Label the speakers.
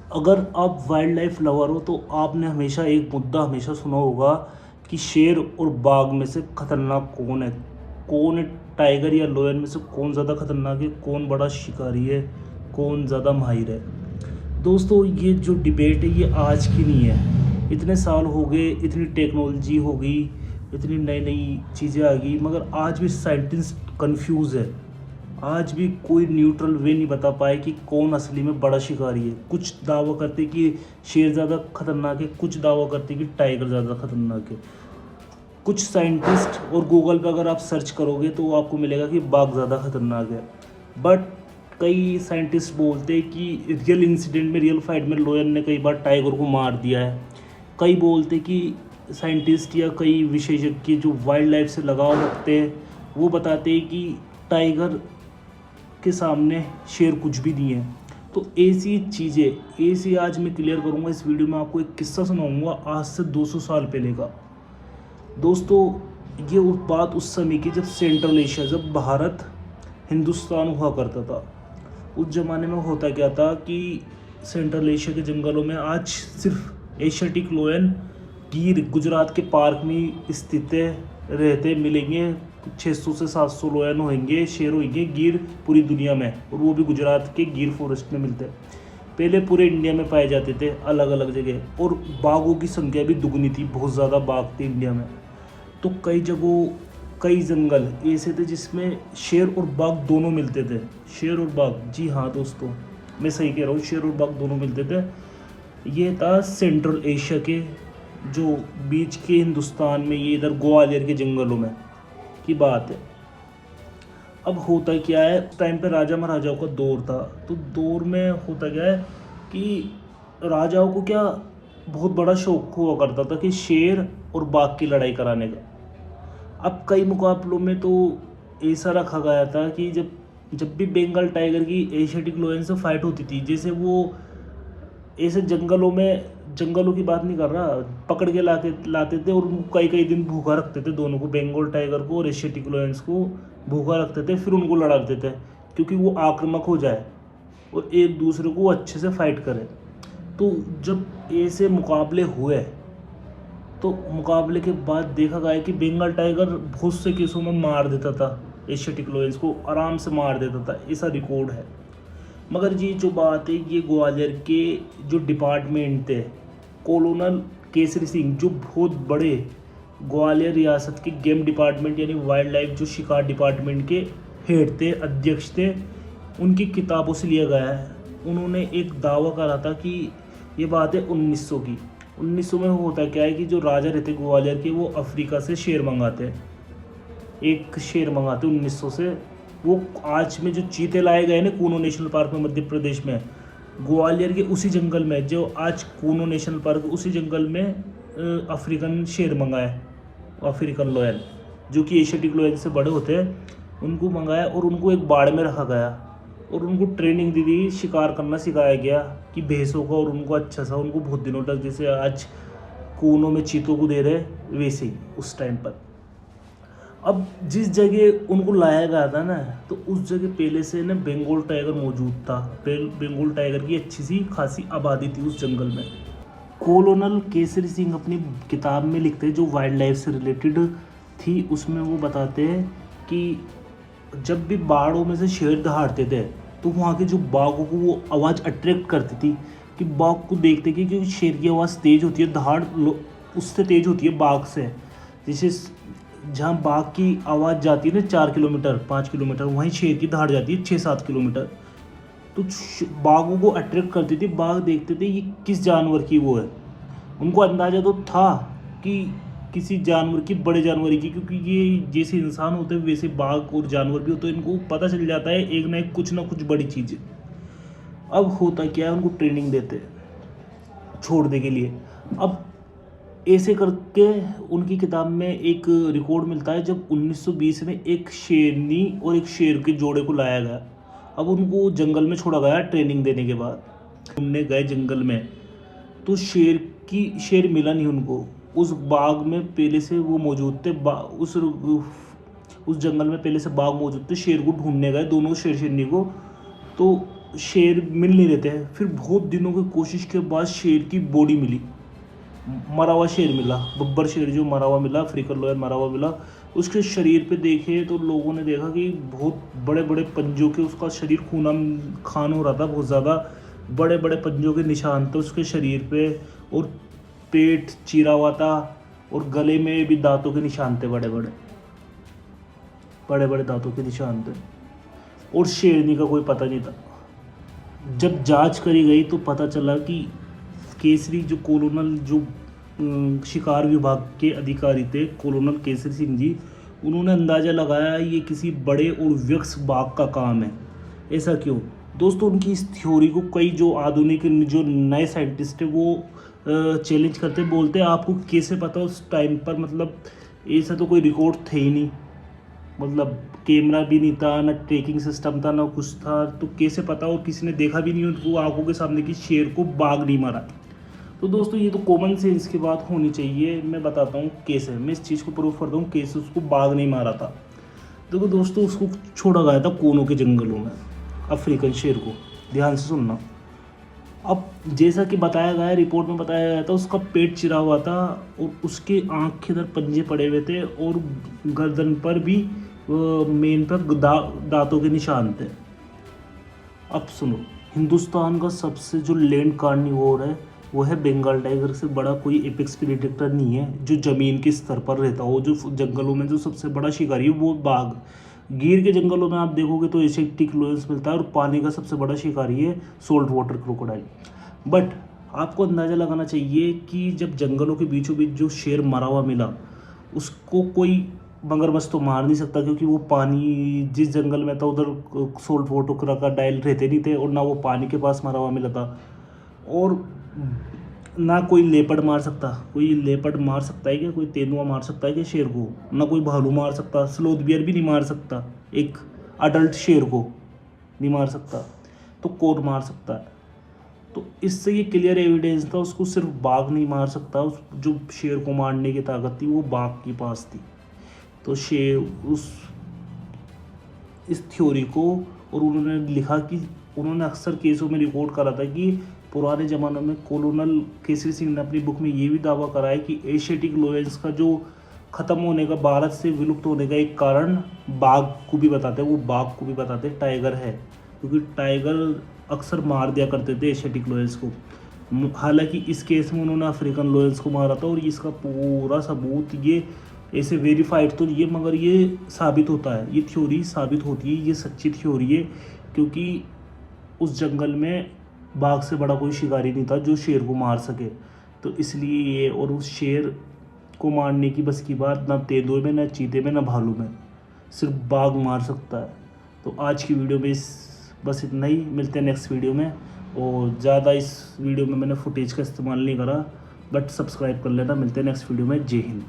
Speaker 1: अगर आप wild life lover हो तो आपने हमेशा एक मुद्दा हमेशा सुना होगा कि शेर और बाघ में से खतरनाक कौन है। टाइगर या लोयन में से कौन ज़्यादा खतरनाक है, कौन बड़ा शिकारी है, कौन ज़्यादा माहिर है। दोस्तों, ये जो डिबेट है ये आज की नहीं है। इतने साल हो गए, इतनी टेक्नोलॉजी हो गई, इतनी नई नई चीज़ें आ गई, मगर आज भी साइंटिस्ट कंफ्यूज है। आज भी कोई न्यूट्रल वे नहीं बता पाए कि कौन असली में बड़ा शिकारी है। कुछ दावा करते कि शेर ज़्यादा खतरनाक है, कुछ दावा करते कि टाइगर ज़्यादा खतरनाक है। कुछ साइंटिस्ट और गूगल पर अगर आप सर्च करोगे तो आपको मिलेगा कि बाघ ज़्यादा खतरनाक है। बट कई साइंटिस्ट बोलते हैं कि रियल इंसिडेंट में, रियल फाइट में लोयन ने कई बार टाइगर को मार दिया है। कई बोलते कि साइंटिस्ट या कई विशेषज्ञ जो वाइल्ड लाइफ से लगाव रखते हैं वो बताते हैं कि टाइगर के सामने शेर कुछ भी नहीं है। तो ऐसी चीज़ें ऐसी आज मैं क्लियर करूँगा। इस वीडियो में आपको एक किस्सा सुनाऊंगा आज से 200 साल पहले का। दोस्तों, ये बात उस समय की जब सेंट्रल एशिया, जब भारत हिंदुस्तान हुआ करता था। उस ज़माने में होता क्या था कि सेंट्रल एशिया के जंगलों में आज सिर्फ एशियाटिक लोयन गिर गुजरात के पार्क में स्थित रहते मिलेंगे। 600 से 700 लोयन होंगे, शेर होंगे गिर पूरी दुनिया में, और वो भी गुजरात के गिर फॉरेस्ट में मिलते हैं। पहले पूरे इंडिया में पाए जाते थे अलग अलग जगह, और बाघों की संख्या भी दुगनी थी, बहुत ज़्यादा बाघ थे इंडिया में। तो कई जगहों कई जंगल ऐसे थे जिसमें शेर और बाघ दोनों मिलते थे। शेर और बाघ, जी हाँ दोस्तों, मैं सही कह रहा हूँ, शेर और बाघ दोनों मिलते थे। ये था सेंट्रल एशिया के जो बीच के हिंदुस्तान में, ये इधर ग्वालियर के जंगलों में की बात है। अब होता क्या है, उस टाइम पे राजा महाराजाओं का दौर था। तो दौर में होता क्या है कि राजाओं को क्या बहुत बड़ा शौक हुआ करता था कि शेर और बाघ की लड़ाई कराने का। अब कई मुकाबलों में तो ऐसा रखा गया था कि जब भी बंगाल टाइगर की एशियाटिक लोयन से फाइट होती थी, जैसे वो ऐसे जंगलों की बात नहीं कर रहा, पकड़ के लाते थे और उनको कई कई दिन भूखा रखते थे, दोनों को, बंगाल टाइगर को और एशियाटिक लोयंस को भूखा रखते थे। फिर उनको लड़ाते थे क्योंकि वो आक्रामक हो जाए और एक दूसरे को अच्छे से फाइट करे। तो जब ऐसे मुकाबले हुए तो मुकाबले के बाद देखा गया कि बंगाल टाइगर बहुत से केसों में मार देता था, एशियाटिक लोयंस को आराम से मार देता था, ऐसा रिकॉर्ड है। मगर ये जो बात है, ये ग्वालियर के जो डिपार्टमेंट थे, कॉलोनल केसरी सिंह, जो बहुत बड़े ग्वालियर रियासत के गेम डिपार्टमेंट यानी वाइल्ड लाइफ जो शिकार डिपार्टमेंट के हेड थे, अध्यक्ष थे, उनकी किताबों से लिया गया है। उन्होंने एक दावा करा था कि ये बात है 1900 की। 1900 में होता क्या है कि जो राजा रहते ग्वालियर के, वो अफ्रीका से शेर मंगाते, एक शेर मंगाते 1900 से। वो आज में जो चीते लाए गए ना कूनो नेशनल पार्क में, मध्य प्रदेश में, ग्वालियर के उसी जंगल में, जो आज कूनो नेशनल पार्क, उसी जंगल में अफ्रीकन शेर मंगाए, अफ्रीकन लोयन, जो कि एशियाटिक लोयन से बड़े होते हैं, उनको मंगाया और उनको एक बाड़ में रखा गया और उनको ट्रेनिंग दी दी, शिकार करना सिखाया गया कि भैंसों का, और उनको अच्छा सा, उनको बहुत दिनों तक, जैसे आज कूनों में चीतों को दे रहे वैसे ही उस टाइम पर। अब जिस जगह उनको लाया गया था ना, तो उस जगह पहले से ना बंगाल टाइगर मौजूद था। बंगाल टाइगर की अच्छी सी खासी आबादी थी उस जंगल में। कॉलोनल केसरी सिंह अपनी किताब में लिखते हैं, जो वाइल्ड लाइफ से रिलेटेड थी, उसमें वो बताते हैं कि जब भी बाड़ों में से शेर दहाड़ते थे तो वहाँ के जो बाघों को वो आवाज़ अट्रैक्ट करती थी कि बाघ को देखते कि क्योंकि शेर की आवाज़ तेज़ होती है, दहाड़ उससे तेज़ होती है बाघ से। जैसे जहाँ बाघ की आवाज़ जाती है ना 4 किलोमीटर 5 किलोमीटर, वहीं शेर की दहाड़ जाती है 6-7 किलोमीटर। तो बाघों को अट्रैक्ट करती थी। बाघ देखते थे ये किस जानवर की वो है। उनको अंदाज़ा तो था कि किसी जानवर की, बड़े जानवर की, क्योंकि ये जैसे इंसान होते हैं वैसे बाघ और जानवर भी होते हैं, इनको पता चल जाता है एक ना एक कुछ ना कुछ बड़ी चीज़ है। अब होता क्या है, उनको ट्रेनिंग देते छोड़ने के लिए। अब ऐसे करके उनकी किताब में एक रिकॉर्ड मिलता है, जब 1920 में एक शेरनी और एक शेर के जोड़े को लाया गया। अब उनको जंगल में छोड़ा गया ट्रेनिंग देने के बाद। घूमने गए जंगल में तो शेर मिला नहीं उनको। उस बाग में पहले से वो मौजूद थे, उस जंगल में पहले से बाघ मौजूद थे। शेर को ढूंढने गए दोनों शेर शेरनी को, तो शेर मिल नहीं रहे थे। फिर बहुत दिनों की कोशिश के बाद शेर की बॉडी मिली, मरा हुआ शेर मिला, बब्बर शेर जो मरा हुआ मिला, अफ्रीकन लोयन मरा हुआ मिला। उसके शरीर पे देखे तो लोगों ने देखा कि बहुत बड़े बड़े पंजों के, उसका शरीर खूना खान हो रहा था, बहुत ज़्यादा बड़े बड़े पंजों के निशान थे उसके शरीर पे, और पेट चीरा हुआ था, और गले में भी दांतों के निशान थे, बड़े बड़े दांतों के निशान थे, और शेरनी का कोई पता नहीं था। जब जांच करी गई तो पता चला कि केसरी जो कॉलोनल जो शिकार विभाग के अधिकारी थे, कॉलोनल केसरी सिंह जी, उन्होंने अंदाज़ा लगाया ये किसी बड़े और व्यस्क बाघ का काम है। ऐसा क्यों दोस्तों? उनकी इस थ्योरी को कई जो आधुनिक जो नए साइंटिस्ट है वो चैलेंज करते, बोलते हैं आपको कैसे पता उस टाइम पर, मतलब ऐसा तो कोई रिकॉर्ड थे ही नहीं, मतलब कैमरा भी नहीं था, ना ट्रैकिंग सिस्टम था, ना कुछ था, तो कैसे पता? और किसी ने देखा भी नहीं उनको आंखों के सामने कि शेर को बाघ नहीं मारा। तो दोस्तों ये तो कॉमन सेंस की बात होनी चाहिए। मैं बताता हूँ कैसे, मैं इस चीज़ को प्रूव करता हूँ कैसे उसको बाघ नहीं मारा था। देखो दोस्तों, उसको छोड़ा गया था कोनो के जंगलों में, अफ्रीकन शेर को, ध्यान से सुनना। अब जैसा कि बताया गया है, रिपोर्ट में बताया गया था, उसका पेट चिरा हुआ था और उसके आँख के इधर पंजे पड़े हुए थे, और गर्दन पर भी मेन पर दांतों के निशान थे। अब सुनो, हिंदुस्तान का सबसे जो लैंड कार्निवोर है वो है बंगाल टाइगर से बड़ा कोई एपेक्स प्रेडेटर नहीं है जो ज़मीन के स्तर पर रहता हो। जो जंगलों में जो सबसे बड़ा शिकारी है वो बाघ। गिर के जंगलों में आप देखोगे तो एशियाटिक लोयंस मिलता है, और पानी का सबसे बड़ा शिकारी है सोल्ट वाटर क्रोकोडाइल। बट आपको अंदाज़ा लगाना चाहिए कि जब जंगलों के बीचों बीच जो शेर मरा हुआ मिला, उसको कोई मगरमच्छ तो मार नहीं सकता, क्योंकि वो पानी जिस जंगल में था उधर सोल्ट वाटर क्रोकोडाइल रहते नहीं थे, और ना वो पानी के पास मरा हुआ मिला था, और ना कोई लेपर्ड मार सकता। कोई लेपर्ड मार सकता है क्या? कोई तेंदुआ मार सकता है क्या शेर को? ना कोई भालू मार सकता, स्लोथ बियर भी नहीं मार सकता, एक अडल्ट शेर को नहीं मार सकता, तो कौन मार सकता है? तो इससे ये क्लियर एविडेंस था, उसको सिर्फ बाघ नहीं मार सकता, उस जो शेर को मारने की ताकत थी वो बाघ के पास थी। तो शेर उस इस थ्योरी को, और उन्होंने लिखा कि उन्होंने अक्सर केसों में रिकॉर्ड करा था कि पुराने ज़मानों में कॉलोनल केसरी सिंह ने अपनी बुक में ये भी दावा करा है कि एशियाटिक लोयंस का जो ख़त्म होने का, भारत से विलुप्त होने का एक कारण बाघ को भी बताते हैं, वो बाघ को भी बताते हैं टाइगर है, क्योंकि टाइगर अक्सर मार दिया करते थे एशियाटिक लोयंस को। हालांकि इस केस में उन्होंने अफ्रीकन लोयंस को मारा था, और इसका पूरा सबूत ये ऐसे वेरीफाइड तो ये, मगर ये साबित होता है, ये थ्योरी साबित होती है, ये सच्ची थ्योरी है, क्योंकि उस जंगल में बाघ से बड़ा कोई शिकारी नहीं था जो शेर को मार सके। तो इसलिए ये, और उस शेर को मारने की बस की बात ना तेंदुए में, ना चीते में, ना भालू में, सिर्फ बाघ मार सकता है। तो आज की वीडियो में बस इतना ही, मिलते हैं नेक्स्ट वीडियो में। और ज़्यादा इस वीडियो में मैंने फुटेज का इस्तेमाल नहीं करा, बट सब्सक्राइब कर लेना। मिलते हैं नेक्स्ट वीडियो में। जय हिंद।